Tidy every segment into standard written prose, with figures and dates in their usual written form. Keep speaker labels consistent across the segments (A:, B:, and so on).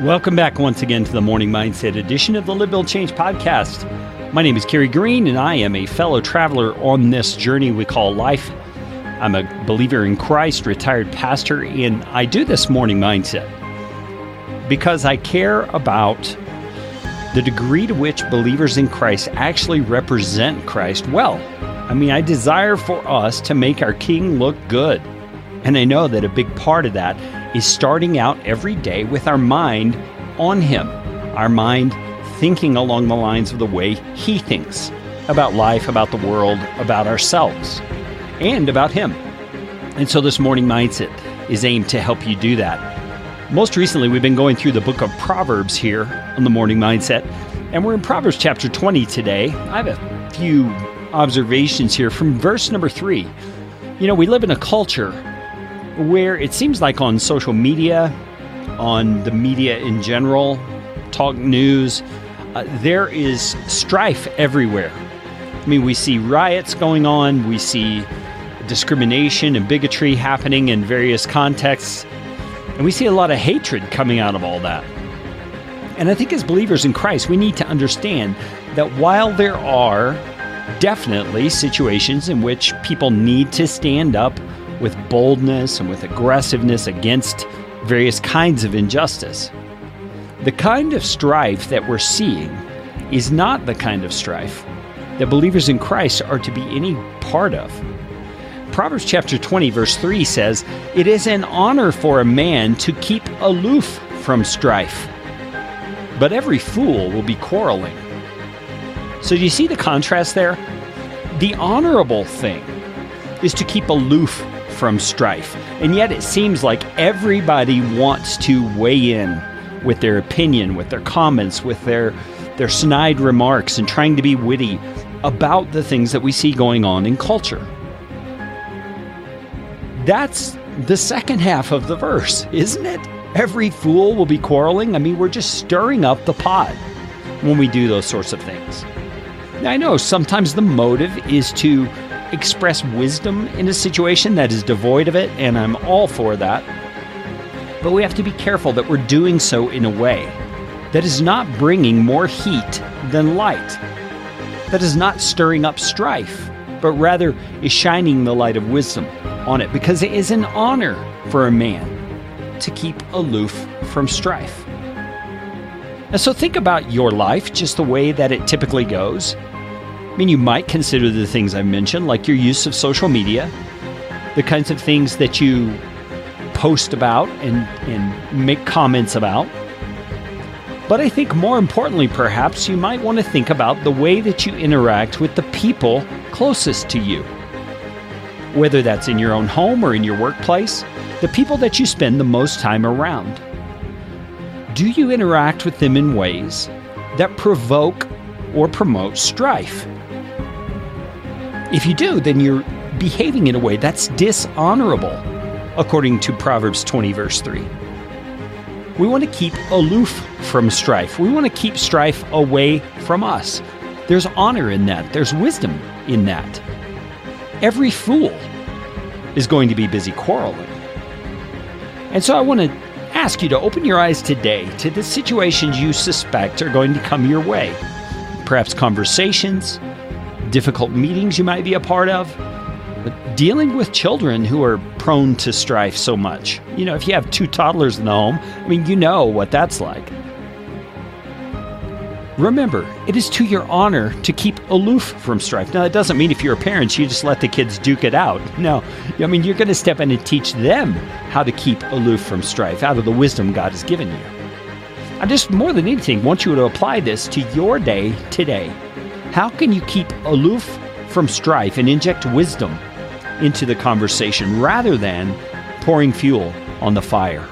A: Welcome back once again to the Morning Mindset edition of the Live, Build, Change podcast. My name is Kerry Green, and I am a fellow traveler on this journey we call life. I'm a believer in Christ, retired pastor, and I do this Morning Mindset because I care about the degree to which believers in Christ actually represent Christ well. I desire for us to make our King look good. And I know that a big part of that is starting out every day with our mind on Him, our mind thinking along the lines of the way He thinks about life, about the world, about ourselves, and about Him. And so this Morning Mindset is aimed to help you do that. Most recently, we've been going through the book of Proverbs here on the Morning Mindset, and we're in Proverbs chapter 20 today. I have a few observations here from verse number 3. We live in a culture where it seems like on social media, on the media in general, talk news, there is strife everywhere. We see riots going on, we see discrimination and bigotry happening in various contexts, and we see a lot of hatred coming out of all that. And I think as believers in Christ, we need to understand that while there are definitely situations in which people need to stand up with boldness and with aggressiveness against various kinds of injustice, the kind of strife that we're seeing is not the kind of strife that believers in Christ are to be any part of. Proverbs chapter 20, verse 3 says, "It is an honor for a man to keep aloof from strife, but every fool will be quarreling." So do you see the contrast there? The honorable thing is to keep aloof from strife. And yet it seems like everybody wants to weigh in with their opinion, with their comments, with their snide remarks, and trying to be witty about the things that we see going on in culture. That's the second half of the verse, isn't it? Every fool will be quarreling. We're just stirring up the pot when we do those sorts of things. Now, I know sometimes the motive is to express wisdom in a situation that is devoid of it, and I'm all for that. But we have to be careful that we're doing so in a way that is not bringing more heat than light, that is not stirring up strife, but rather is shining the light of wisdom on it, because it is an honor for a man to keep aloof from strife. And so think about your life just the way that it typically goes. You might consider the things I mentioned, like your use of social media, the kinds of things that you post about and make comments about. But I think more importantly, perhaps, you might want to think about the way that you interact with the people closest to you. Whether that's in your own home or in your workplace, the people that you spend the most time around. Do you interact with them in ways that provoke or promote strife? If you do, then you're behaving in a way that's dishonorable, according to Proverbs 20, verse 3. We want to keep aloof from strife. We want to keep strife away from us. There's honor in that. There's wisdom in that. Every fool is going to be busy quarreling. And so I want to ask you to open your eyes today to the situations you suspect are going to come your way. Perhaps conversations, difficult meetings you might be a part of, but dealing with children who are prone to strife so much. If you have 2 toddlers in the home, you know what that's like. Remember, it is to your honor to keep aloof from strife. Now, that doesn't mean if you're a parent, you just let the kids duke it out. No, you're going to step in and teach them how to keep aloof from strife out of the wisdom God has given you. I just, more than anything, want you to apply this to your day today. How can you keep aloof from strife and inject wisdom into the conversation rather than pouring fuel on the fire?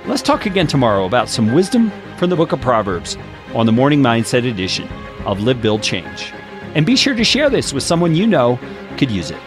A: Let's talk again tomorrow about some wisdom from the book of Proverbs on the Morning Mindset edition of Live, Build, Change. And be sure to share this with someone you know could use it.